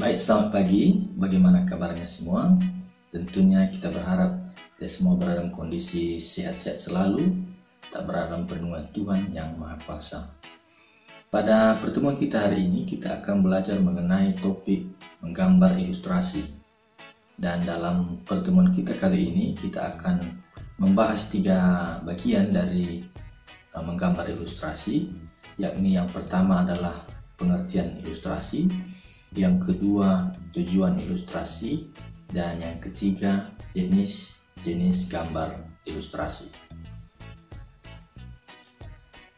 Baik, selamat pagi. Bagaimana kabarnya semua? Tentunya kita berharap kita semua berada dalam kondisi sehat-sehat selalu, tak berada dalam perlindungan Tuhan yang Maha Kuasa. Pada pertemuan kita hari ini, kita akan belajar mengenai topik menggambar ilustrasi. Dan dalam pertemuan kita kali ini, kita akan membahas 3 bagian dari menggambar ilustrasi, yakni yang pertama adalah pengertian ilustrasi, yang kedua tujuan ilustrasi, dan yang ketiga jenis-jenis gambar ilustrasi.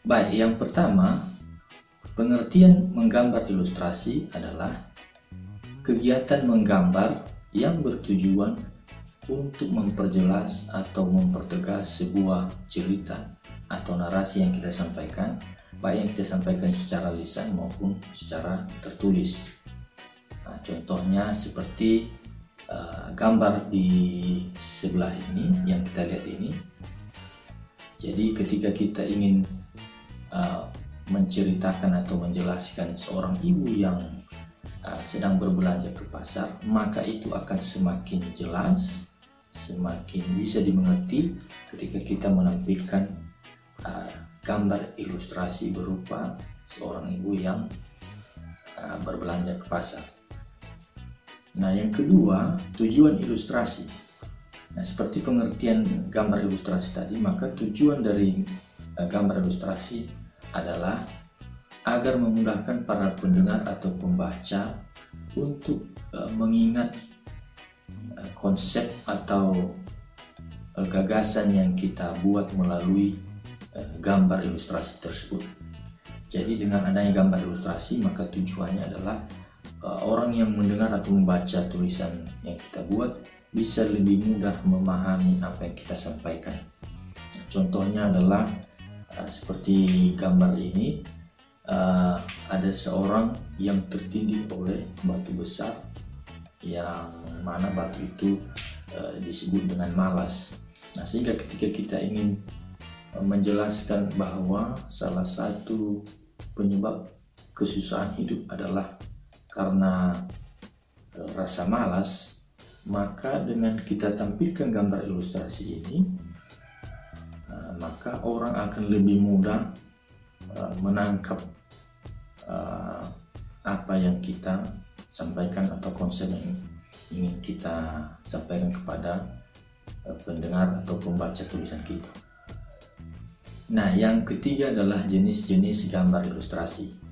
Baik, yang pertama, pengertian menggambar ilustrasi adalah kegiatan menggambar yang bertujuan untuk memperjelas atau mempertegas sebuah cerita atau narasi yang kita sampaikan, baik yang kita sampaikan secara lisan maupun secara tertulis. Nah, contohnya seperti gambar di sebelah ini yang kita lihat ini. Jadi ketika kita ingin menceritakan atau menjelaskan seorang ibu yang sedang berbelanja ke pasar, maka itu akan semakin jelas, semakin bisa dimengerti ketika kita menampilkan gambar ilustrasi berupa seorang ibu yang berbelanja ke pasar. Nah, yang kedua, tujuan ilustrasi. Nah, seperti pengertian gambar ilustrasi tadi, maka tujuan dari gambar ilustrasi adalah agar memudahkan para pendengar atau pembaca untuk mengingat konsep atau gagasan yang kita buat melalui gambar ilustrasi tersebut. Jadi dengan adanya gambar ilustrasi, maka tujuannya adalah orang yang mendengar atau membaca tulisan yang kita buat bisa lebih mudah memahami apa yang kita sampaikan. Contohnya adalah seperti gambar ini, ada seorang yang tertindih oleh batu besar, yang mana batu itu disebut dengan malas. Nah, sehingga ketika kita ingin menjelaskan bahwa salah satu penyebab kesusahan hidup adalah karena rasa malas, maka dengan kita tampilkan gambar ilustrasi ini, maka orang akan lebih mudah menangkap apa yang kita sampaikan atau konsep yang ingin kita sampaikan kepada pendengar atau pembaca tulisan kita. Nah, yang ketiga adalah jenis-jenis gambar ilustrasi.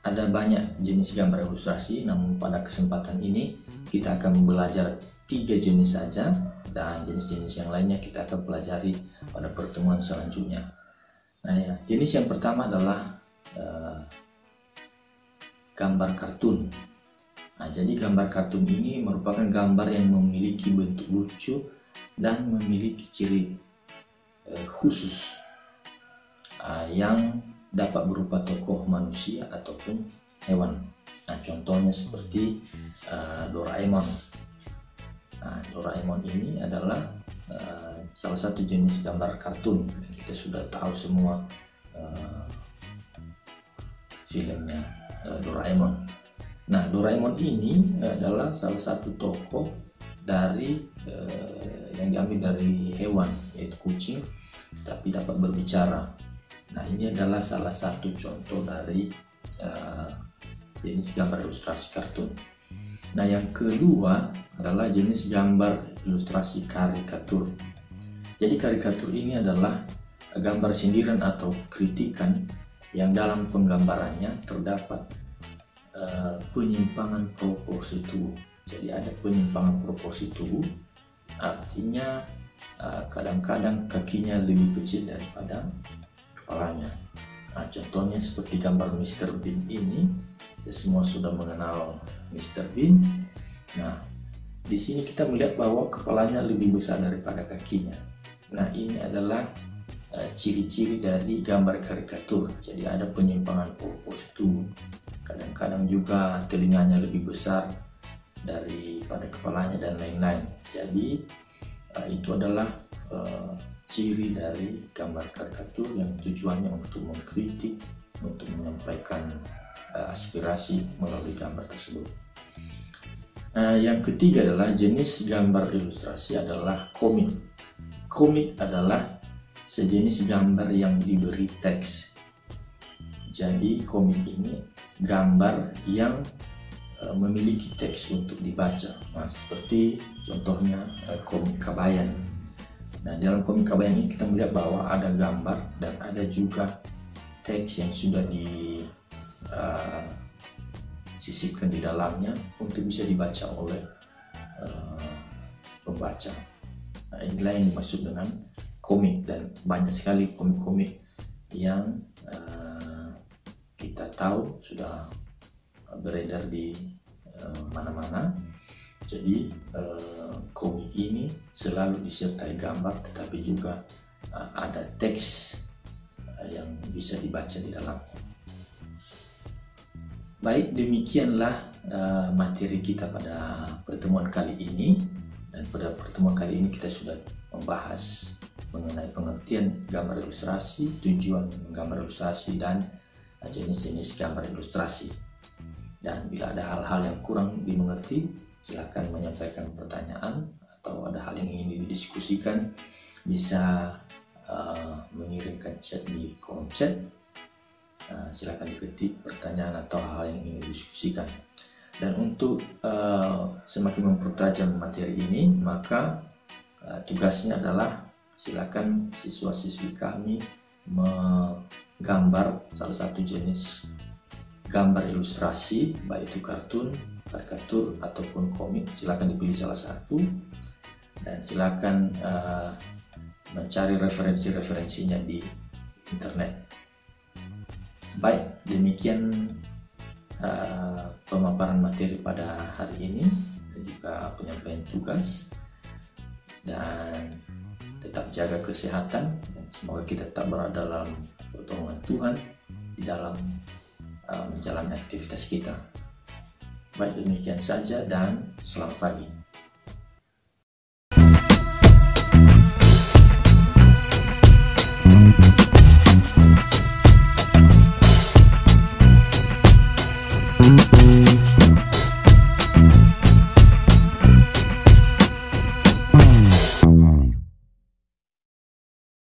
Ada banyak jenis gambar ilustrasi, namun pada kesempatan ini kita akan belajar 3 jenis saja, dan jenis-jenis yang lainnya kita akan pelajari pada pertemuan selanjutnya. Nah, ya, jenis yang pertama adalah gambar kartun. Nah, jadi gambar kartun ini merupakan gambar yang memiliki bentuk lucu dan memiliki ciri khusus yang dapat berupa tokoh manusia ataupun hewan. Nah, contohnya seperti Doraemon. Nah, Doraemon ini adalah salah satu jenis gambar kartun. Kita sudah tahu semua filmnya Doraemon. Nah, Doraemon ini adalah salah satu tokoh dari yang diambil dari hewan, yaitu kucing, tapi dapat berbicara. Nah, ini adalah salah satu contoh dari jenis gambar ilustrasi kartun. Nah, yang kedua adalah jenis gambar ilustrasi karikatur. Jadi karikatur ini adalah gambar sindiran atau kritikan yang dalam penggambarannya terdapat penyimpangan proporsi tubuh. Jadi ada penyimpangan proporsi tubuh, artinya kadang-kadang kakinya lebih kecil daripada kepalanya. Nah, contohnya seperti gambar Mr. Bean ini, kita semua sudah mengenal Mr. Bean. Nah, di sini kita melihat bahwa kepalanya lebih besar daripada kakinya. Nah, ini adalah ciri-ciri dari gambar karikatur. Jadi ada penyimpangan proporsi tubuh. Kadang-kadang juga telinganya lebih besar daripada kepalanya dan lain-lain. Jadi itu adalah ciri dari gambar karikatur yang tujuannya untuk mengkritik, untuk menyampaikan aspirasi melalui gambar tersebut. Yang ketiga adalah jenis gambar ilustrasi adalah komik. Komik adalah sejenis gambar yang diberi teks. Jadi komik ini gambar yang memiliki teks untuk dibaca. Seperti contohnya komik Kabayan. Nah, dalam komik Kabayan ini kita melihat bahwa ada gambar dan ada juga teks yang sudah disisipkan di dalamnya untuk bisa dibaca oleh pembaca. Nah, inilah yang dimaksud dengan komik, dan banyak sekali komik-komik yang kita tahu sudah beredar di mana-mana. Jadi komik ini selalu disertai gambar, tetapi juga ada teks yang bisa dibaca di dalamnya. Baik, demikianlah materi kita pada pertemuan kali ini. Dan pada pertemuan kali ini kita sudah membahas mengenai pengertian gambar ilustrasi, tujuan menggambar ilustrasi, dan jenis-jenis gambar ilustrasi. Dan bila ada hal-hal yang kurang dimengerti, silakan menyampaikan pertanyaan, atau ada hal yang ingin didiskusikan, bisa mengirimkan chat di kolom chat. Silakan diketik pertanyaan atau hal yang ingin didiskusikan. Dan untuk semakin mempertajam materi ini, maka tugasnya adalah silakan siswa-siswi kami menggambar salah satu jenis gambar ilustrasi, baik itu kartun, karikatur, ataupun komik. Silakan dipilih salah satu, dan silakan mencari referensi-referensinya di internet. Baik, demikian pemaparan materi pada hari ini dan juga penyampaian tugas. Dan tetap jaga kesehatan, dan semoga kita tetap berada dalam pertolongan Tuhan di dalam menjalani aktivitas kita. Baik, demikian saja dan selamat pagi.